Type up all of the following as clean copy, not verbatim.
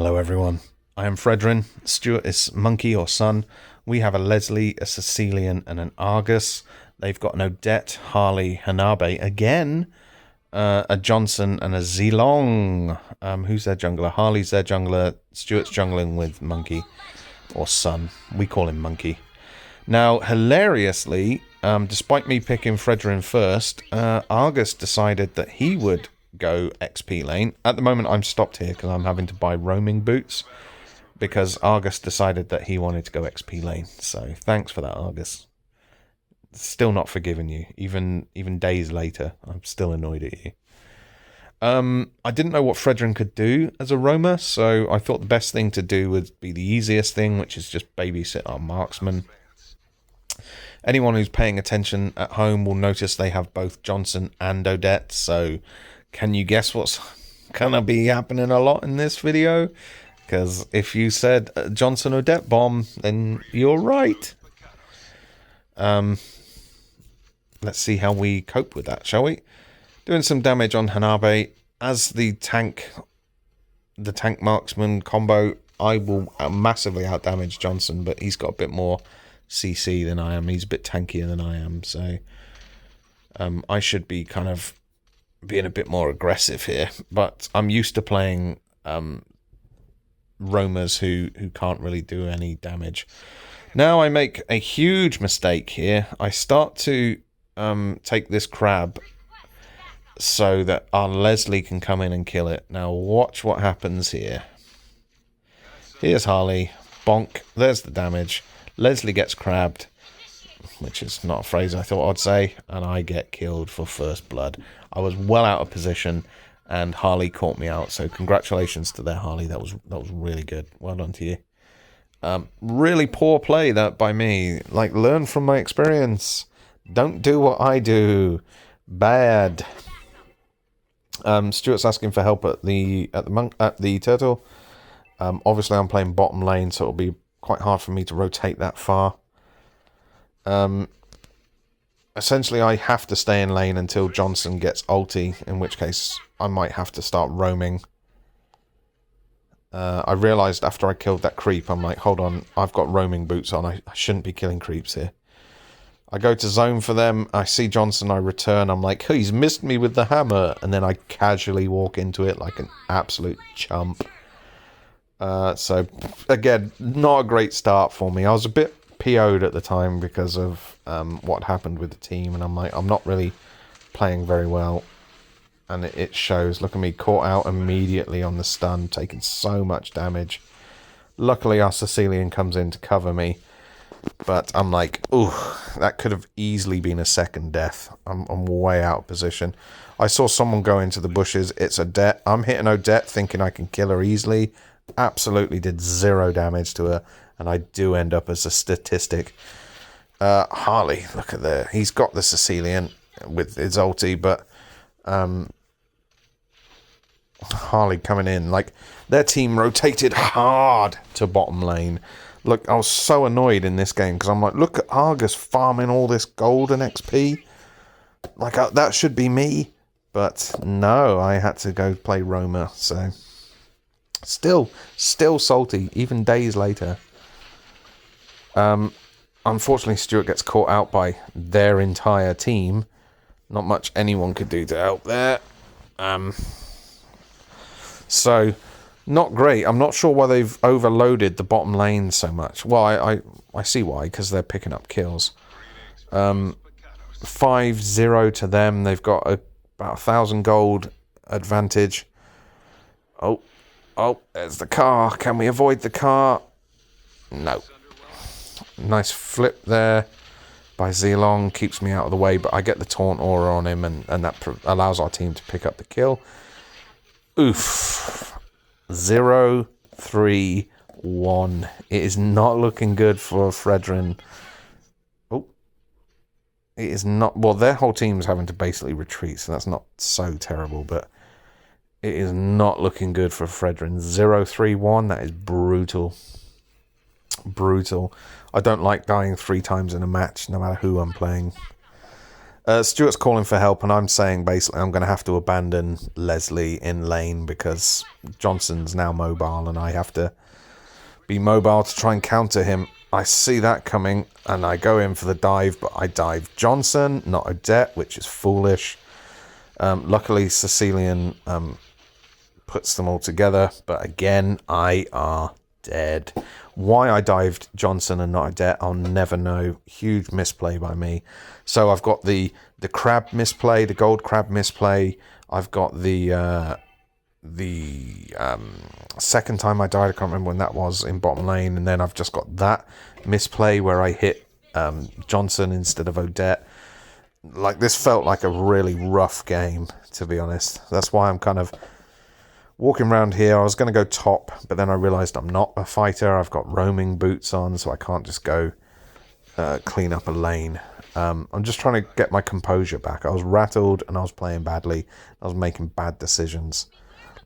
Hello everyone, I am Fredrin. Stuart is Monkey or Sun. We have a Leslie, a Sicilian and an Argus. They've got an Odette, Harley, Hanabe again, a Johnson and a Zilong. Who's their jungler? Harley's their jungler. Stuart's jungling with Monkey or Sun. We call him Monkey. Now, hilariously, despite me picking Fredrin first, Argus decided that he would go XP lane. At the moment I'm stopped here because I'm having to buy roaming boots because Argus decided that he wanted to go XP lane. So thanks for that, Argus. Still not forgiven you. Even days later, I'm still annoyed at you. I didn't know what Fredrin could do as a roamer, so I thought the best thing to do would be the easiest thing, which is just babysit our marksman. Anyone who's paying attention at home will notice they have both Johnson and Odette, so can you guess what's gonna be happening a lot in this video? Because if you said Johnson Odette bomb, then you're right. Let's see how we cope with that, shall we? Doing some damage on Hanabe. As the tank marksman combo, I will massively outdamage Johnson, but he's got a bit more CC than I am. He's a bit tankier than I am, so I should be kind of being a bit more aggressive here, but I'm used to playing roamers who can't really do any damage. Now I make a huge mistake here. I start to take this crab so that our Leslie can come in and kill it. Now watch what happens here. Here's Harley. Bonk. There's the damage. Leslie gets crabbed, which is not a phrase I thought I'd say, and I get killed for first blood. I was well out of position, and Harley caught me out, so congratulations to their Harley. That was really good. Well done to you. Really poor play that by me. Like, learn from my experience. Don't do what I do. Bad. Stuart's asking for help at the turtle. Obviously, I'm playing bottom lane, so it'll be quite hard for me to rotate that far. Essentially, I have to stay in lane until Johnson gets ulti, in which case I might have to start roaming. I realised after I killed that creep, I'm like, hold on, I've got roaming boots on. I shouldn't be killing creeps here. I go to zone for them. I see Johnson. I return. I'm like, oh, he's missed me with the hammer. And then I casually walk into it like an absolute chump. So, again, not a great start for me. I was a bit PO'd at the time because of what happened with the team. And I'm like, I'm not really playing very well. And it shows. Look at me, caught out immediately on the stun, taking so much damage. Luckily, our Sicilian comes in to cover me. But I'm like, ooh, that could have easily been a second death. I'm way out of position. I saw someone go into the bushes. It's Odette. I'm hitting Odette thinking I can kill her easily. Absolutely did 0 damage to her. And I do end up as a statistic. Harley, look at there. He's got the Sicilian with his ulti, but Harley coming in. Like, their team rotated hard to bottom lane. Look, I was so annoyed in this game because I'm like, look at Argus farming all this gold and XP. Like, that should be me. But no, I had to go play Roma. So, still salty, even days later. Unfortunately, Stuart gets caught out by their entire team. Not much anyone could do to help there. So, not great. I'm not sure why they've overloaded the bottom lane so much. Well, I see why, because they're picking up kills. 5-0 to them. They've got about 1,000 gold advantage. Oh, there's the car. Can we avoid the car? No. Nice flip there by Zilong. Keeps me out of the way, but I get the taunt aura on him, and that allows our team to pick up the kill. Oof. 0-3-1. It is not looking good for Fredrin. Oh. It is not. Well, their whole team is having to basically retreat, so that's not so terrible, but it is not looking good for Fredrin. 0-3-1. That is brutal. Brutal. I don't like dying 3 times in a match, no matter who I'm playing. Stuart's calling for help, and I'm saying basically I'm going to have to abandon Leslie in lane because Johnson's now mobile, and I have to be mobile to try and counter him. I see that coming, and I go in for the dive, but I dive Johnson, not Odette, which is foolish. Luckily, Sicilian puts them all together, but again, I are dead. Why I dived Johnson and not Odette, I'll never know. Huge misplay by me. So I've got the crab misplay, the gold crab misplay. I've got the second time I died, I can't remember when that was, in bottom lane, and then I've just got that misplay where I hit Johnson instead of Odette. Like, this felt like a really rough game, to be honest. That's why I'm kind of walking around here. I was going to go top, but then I realised I'm not a fighter. I've got roaming boots on, so I can't just go clean up a lane. I'm just trying to get my composure back. I was rattled and I was playing badly. I was making bad decisions.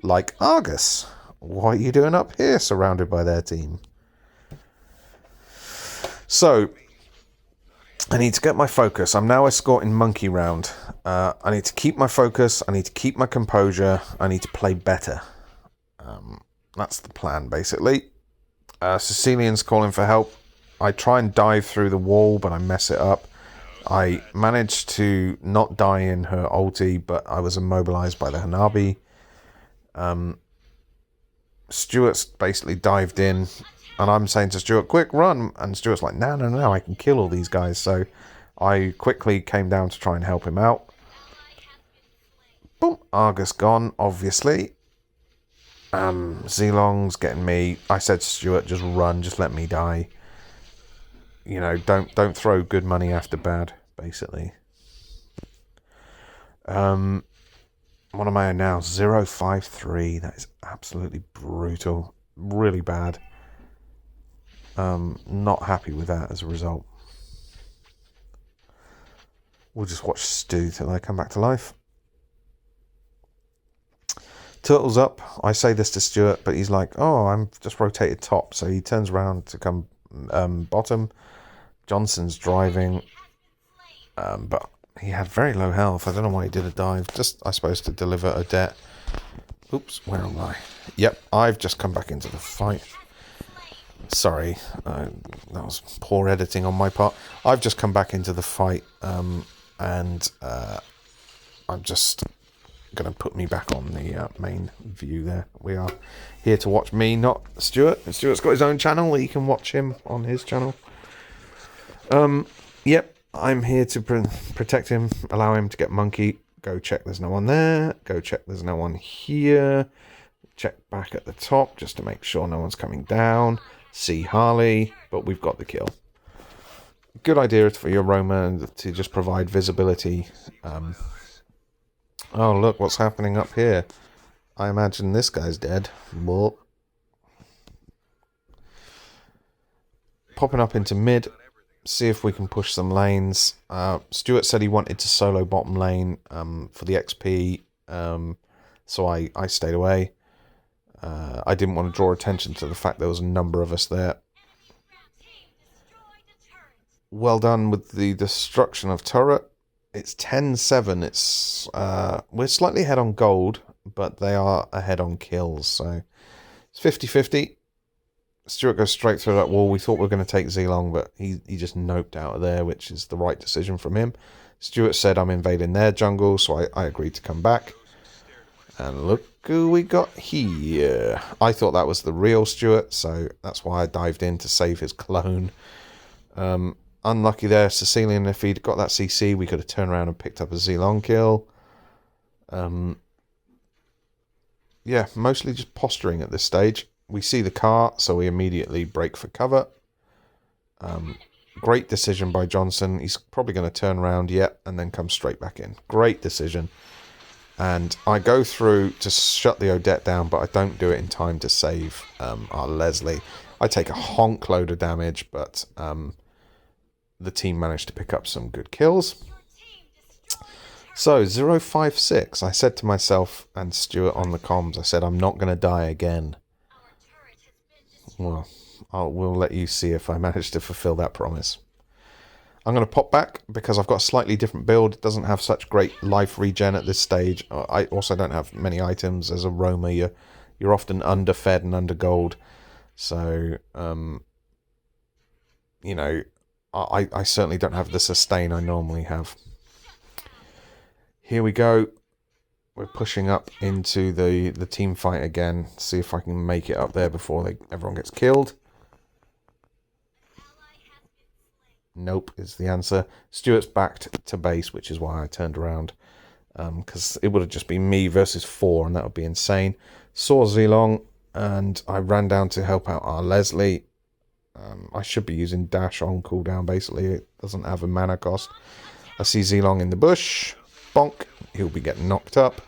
Like, Argus, what are you doing up here surrounded by their team? So, I need to get my focus. I'm now escorting Monkey round. I need to keep my focus. I need to keep my composure. I need to play better. That's the plan, basically. Sicilian's calling for help. I try and dive through the wall, but I mess it up. I managed to not die in her ulti, but I was immobilized by the Hanabi. Stuart's basically dived in, and I'm saying to Stuart, quick, run. And Stuart's like, no, I can kill all these guys. So I quickly came down to try and help him out. Boom, Argus gone, obviously. Zilong's getting me. I said to Stuart, just run, just let me die. You know, don't throw good money after bad, basically. What am I now? 053. That is absolutely brutal. Really bad. Not happy with that as a result. We'll just watch Stu till I come back to life. Turtle's up. I say this to Stuart, but he's like, oh, I'm just rotated top. So he turns around to come bottom. Johnson's driving. But he had very low health. I don't know why he did a dive. Just, I suppose, to deliver Odette. Oops, where am I? Yep, I've just come back into the fight. Sorry, that was poor editing on my part. I've just come back into the fight, and I'm just going to put me back on the main view there. We are here to watch me, not Stuart. Stuart's got his own channel. You can watch him on his channel. Yep, I'm here to protect him, allow him to get Monkey. Go check there's no one there. Go check there's no one here. Check back at the top just to make sure no one's coming down. See Harley, but we've got the kill. Good idea for your Roma to just provide visibility. Oh, look what's happening up here. I imagine this guy's dead. Well, popping up into mid. See if we can push some lanes. Stuart said he wanted to solo bottom lane for the XP, so I stayed away. I didn't want to draw attention to the fact there was a number of us there. Well done with the destruction of turret. It's 10-7. It's we're slightly ahead on gold, but they are ahead on kills. So it's 50-50. Stuart goes straight through that wall. We thought we were going to take Zilong, but he just noped out of there, which is the right decision from him. Stuart said, I'm invading their jungle, so I agreed to come back. And look who we got here. I thought that was the real Stuart, so that's why I dived in to save his clone. Unlucky there, Sicilian. If he'd got that CC, we could have turned around and picked up a Zilong kill. Yeah, mostly just posturing at this stage. We see the car, so we immediately break for cover. Great decision by Johnson. He's probably going to turn around yet and then come straight back in. Great decision. And I go through to shut the Odette down, but I don't do it in time to save our Leslie. I take a honk load of damage, but the team managed to pick up some good kills. So, 056. I said to myself and Stuart on the comms, I said, I'm not going to die again. Well, we'll let you see if I manage to fulfill that promise. I'm going to pop back because I've got a slightly different build. It doesn't have such great life regen at this stage. I also don't have many items. As a roamer, you're often underfed and under gold. So, you know, I certainly don't have the sustain I normally have. Here we go. We're pushing up into the team fight again. See if I can make it up there before everyone gets killed. Nope is the answer. Stuart's backed to base, which is why I turned around. Because it would have just been me versus 4, and that would be insane. Saw Zilong, and I ran down to help out our Leslie. I should be using dash on cooldown, basically. It doesn't have a mana cost. I see Zilong in the bush. Bonk. He'll be getting knocked up.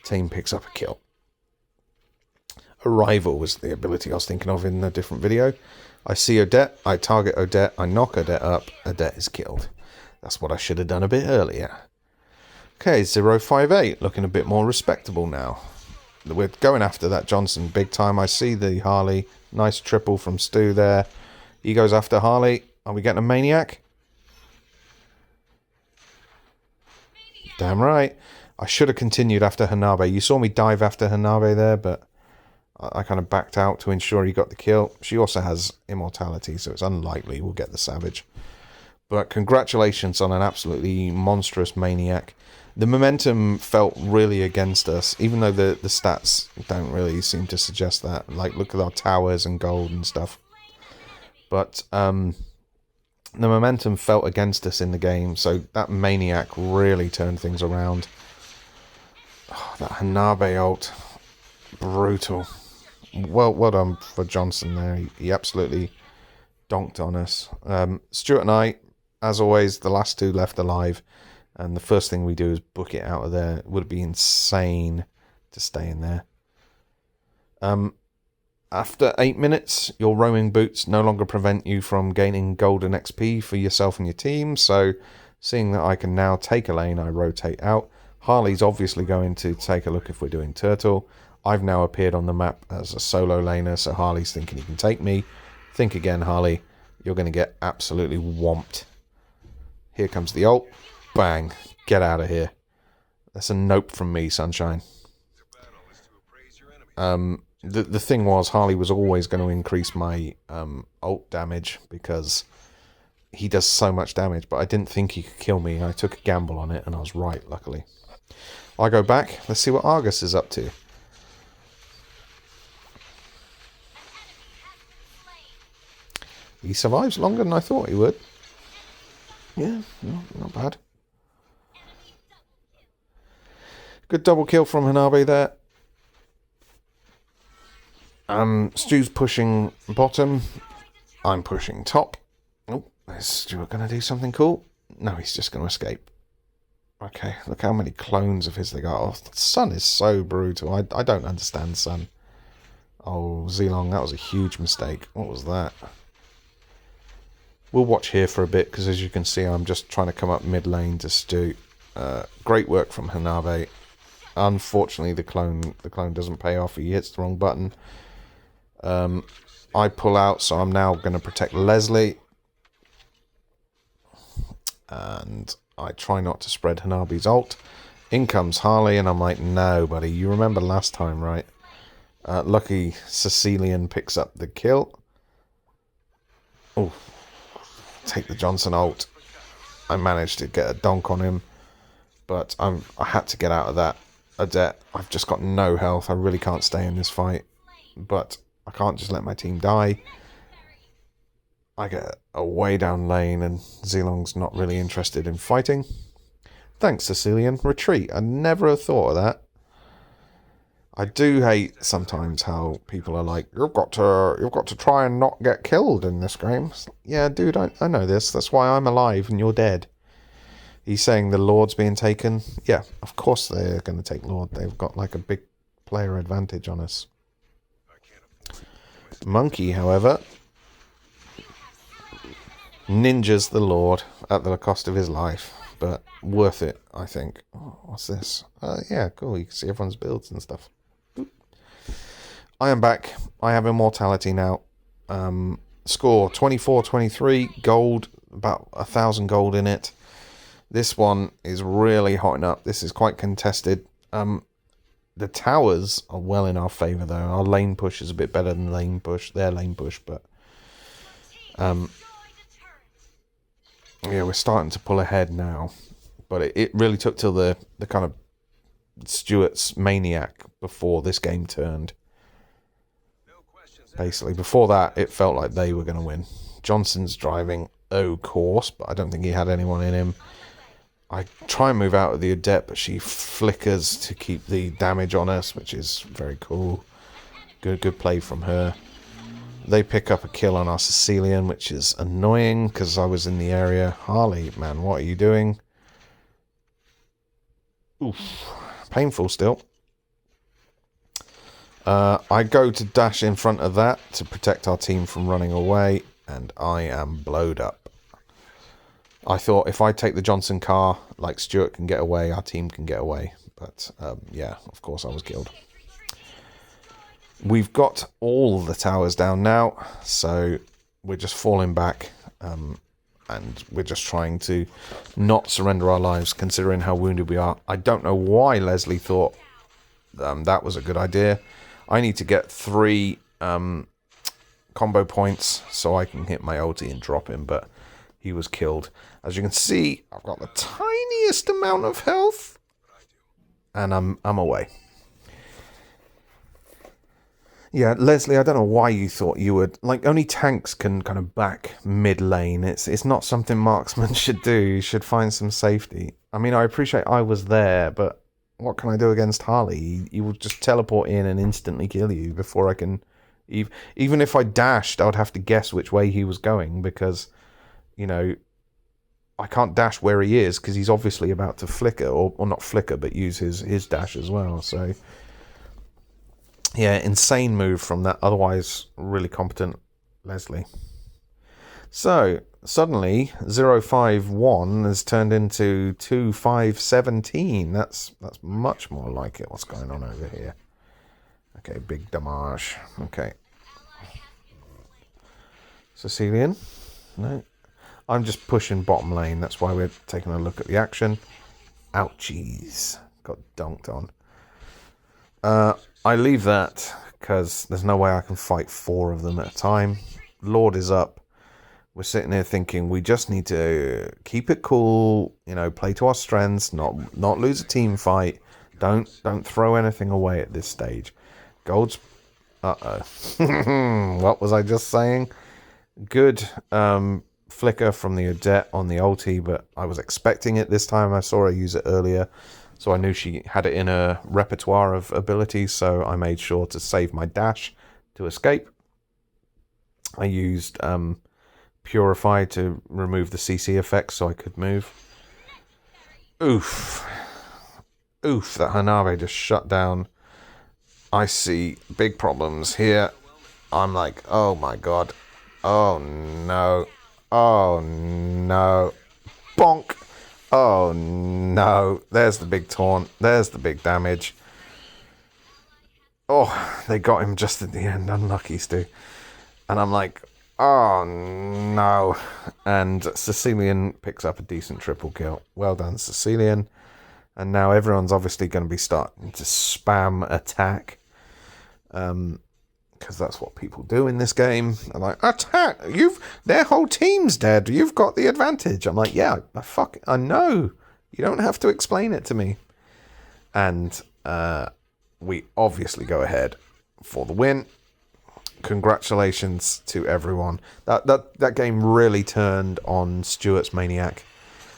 Team picks up a kill. Arrival was the ability I was thinking of in a different video. I see Odette, I target Odette, I knock Odette up, Odette is killed. That's what I should have done a bit earlier. Okay, 058, looking a bit more respectable now. We're going after that Johnson big time. I see the Harley. Nice triple from Stu there. He goes after Harley. Are we getting a Maniac? Damn right. I should have continued after Hanabe. You saw me dive after Hanabe there, but I kind of backed out to ensure he got the kill. She also has immortality, so it's unlikely we'll get the Savage. But congratulations on an absolutely monstrous Maniac. The momentum felt really against us, even though the stats don't really seem to suggest that. Like, look at our towers and gold and stuff. But the momentum felt against us in the game, so that Maniac really turned things around. Oh, that Hanabe ult. Brutal. Well done for Johnson there. He absolutely donked on us. Stuart and I, as always, the last 2 left alive. And the first thing we do is book it out of there. It would be insane to stay in there. After 8 minutes, your roaming boots no longer prevent you from gaining golden XP for yourself and your team. So, seeing that I can now take a lane, I rotate out. Harley's obviously going to take a look if we're doing turtle. I've now appeared on the map as a solo laner, so Harley's thinking he can take me. Think again, Harley. You're going to get absolutely whomped. Here comes the ult. Bang. Get out of here. That's a nope from me, Sunshine. The thing was, Harley was always going to increase my ult damage because he does so much damage, but I didn't think he could kill me. I took a gamble on it, and I was right, luckily. I go back. Let's see what Argus is up to. He survives longer than I thought he would. Yeah, not bad. Good double kill from Hanabe there. Stu's pushing bottom. I'm pushing top. Oh, is Stuart going to do something cool? No, he's just going to escape. Okay, look how many clones of his they got. Oh, the Sun is so brutal. I don't understand Sun. Oh, Zilong, that was a huge mistake. What was that? We'll watch here for a bit, because as you can see, I'm just trying to come up mid lane to Stu. Great work from Hanabe. Unfortunately, the clone doesn't pay off. He hits the wrong button. I pull out, so I'm now going to protect Leslie. And I try not to spread Hanabe's ult. In comes Harley, and I'm like, no, buddy. You remember last time, right? Lucky Sicilian picks up the kill. Oh. Take the Johnson ult. I managed to get a donk on him, but I had to get out of that Odette. I've just got no health. I really can't stay in this fight, but I can't just let my team die. I get a way down lane, and Zilong's not really interested in fighting. Thanks, Sicilian. Retreat. I never have thought of that. I do hate sometimes how people are like, you've got to try and not get killed in this game. Yeah, dude, I know this. That's why I'm alive and you're dead. He's saying the Lord's being taken. Yeah, of course they're going to take Lord. They've got like a big player advantage on us. Monkey, however, ninjas the Lord at the cost of his life, but worth it, I think. Oh, what's this? Yeah, cool. You can see everyone's builds and stuff. I am back. I have immortality now. Score 24-23, gold about 1,000 gold in it. This one is really hotting up. This is quite contested. The towers are well in our favour, though. Our lane push is a bit better than their lane push, but yeah, we're starting to pull ahead now. But it really took till the kind of Stuart's maniac before this game turned. Basically, before that, it felt like they were going to win. Johnson's driving, of course, but I don't think he had anyone in him. I try and move out of the Adept, but she flickers to keep the damage on us, which is very cool. Good play from her. They pick up a kill on our Sicilian, which is annoying because I was in the area. Harley, man, what are you doing? Oof. Painful still. I go to dash in front of that to protect our team from running away, and I am blowed up. I thought if I take the Johnson car, like Stuart can get away, our team can get away. But yeah, of course I was killed. We've got all the towers down now, so we're just falling back, and we're just trying to not surrender our lives, considering how wounded we are. I don't know why Leslie thought that was a good idea. I need to get 3 combo points so I can hit my ulti and drop him, but he was killed. As you can see, I've got the tiniest amount of health, and I'm away. Yeah, Leslie, I don't know why you thought you would... Like, only tanks can kind of back mid-lane. It's not something marksmen should do. You should find some safety. I mean, I appreciate I was there, but what can I do against Harley? He will just teleport in and instantly kill you before I can... Even if I dashed, I would have to guess which way he was going because, you know, I can't dash where he is because he's obviously about to flicker, or not flicker, but use his dash as well, so... Yeah, insane move from that otherwise really competent Leslie. So, suddenly, 051 has turned into 2517. That's much more like it. What's going on over here? Okay, big damage. Okay. Sicilian? No. I'm just pushing bottom lane. That's why we're taking a look at the action. Ouchies. Got dunked on. I leave that because there's no way I can fight 4 of them at a time. Lord is up. We're sitting here thinking we just need to keep it cool, you know, play to our strengths, not lose a team fight. Don't throw anything away at this stage. Gold's... Uh-oh. What was I just saying? Good flicker from the Adept on the ulti, but I was expecting it this time. I saw her use it earlier. So I knew she had it in her repertoire of abilities, so I made sure to save my dash to escape. I used Purify to remove the CC effects so I could move. Oof. Oof, that Hanabe just shut down. I see big problems here. I'm like, oh my god. Oh no. Oh no. Bonk. Oh no, there's the big taunt, there's the big damage. Oh, they got him just at the end, unlucky Stu. And I'm like, oh no. And Sicilian picks up a decent triple kill. Well done, Sicilian. And now everyone's obviously going to be starting to spam attack. Because that's what people do in this game. I'm like, attack! Their whole team's dead. You've got the advantage. I'm like, yeah, I know. You don't have to explain it to me. And we obviously go ahead for the win. Congratulations to everyone. That game really turned on Stuart's Maniac.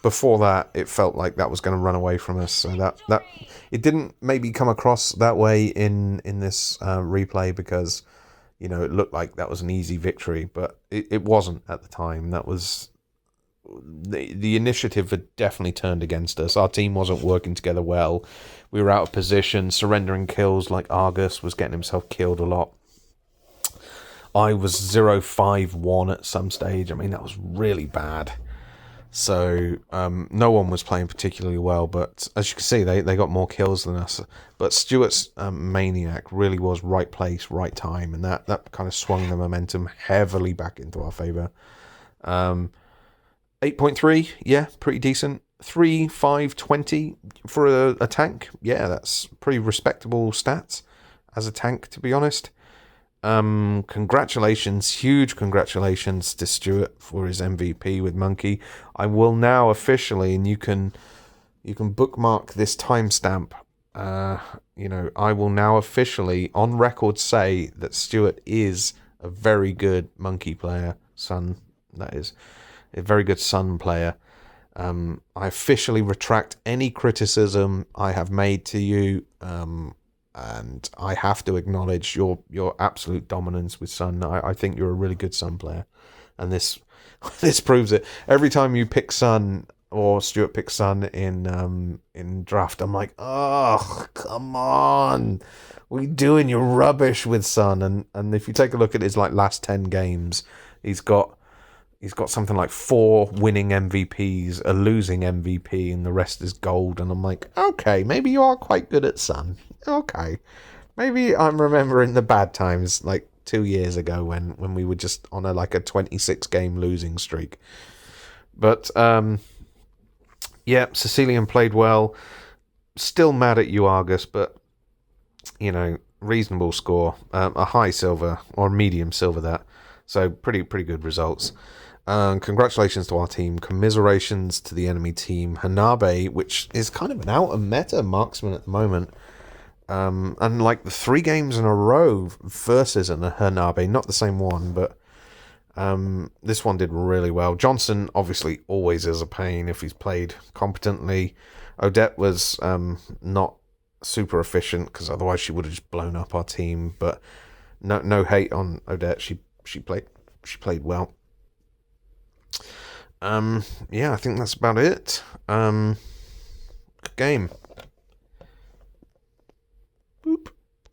Before that, it felt like that was going to run away from us. So that it didn't maybe come across that way in this replay because, you know, it looked like that was an easy victory, but it wasn't at the time. That was the initiative had definitely turned against us. Our team wasn't working together well. We were out of position, surrendering kills like Argus was getting himself killed a lot. I was 0-5-1 at some stage. I mean, that was really bad. So no one was playing particularly well, but as you can see, they got more kills than us. But Stuart's Maniac really was right place, right time, and that kind of swung the momentum heavily back into our favour. 8.3, yeah, pretty decent. 3, 5, 20 for a tank. Yeah, that's pretty respectable stats as a tank, to be honest. Congratulations, huge congratulations to Stuart for his MVP with Monkey. I will now officially, and you can bookmark this timestamp. I will now officially, on record, say that Stuart is a very good Monkey player. Sun, that is, a very good Sun player. I officially retract any criticism I have made to you, and I have to acknowledge your absolute dominance with Sun. I think you're a really good Sun player, and this this proves it. Every time you pick Sun or Stuart picks Sun in draft, I'm like, oh, come on, what are you doing? You're rubbish with Sun. And if you take a look at his last 10 games, he's got something like 4 winning MVPs, a losing MVP, and the rest is gold. And I'm like, okay, maybe you are quite good at Sun. Okay. Maybe I'm remembering the bad times 2 years ago when we were just on a 26 game losing streak. But yeah, Sicilian played well. Still mad at you, Argus, but reasonable score. A high silver or medium silver that. So pretty good results. Congratulations to our team. Commiserations to the enemy team. Hanabe, which is kind of an out of meta marksman at the moment. And the 3 games in a row versus an Hanabe, not the same one, but this one did really well. Johnson obviously always is a pain if he's played competently. Odette was not super efficient because otherwise she would have just blown up our team. But no hate on Odette. She played well. Yeah, I think that's about it. Good game. Boop.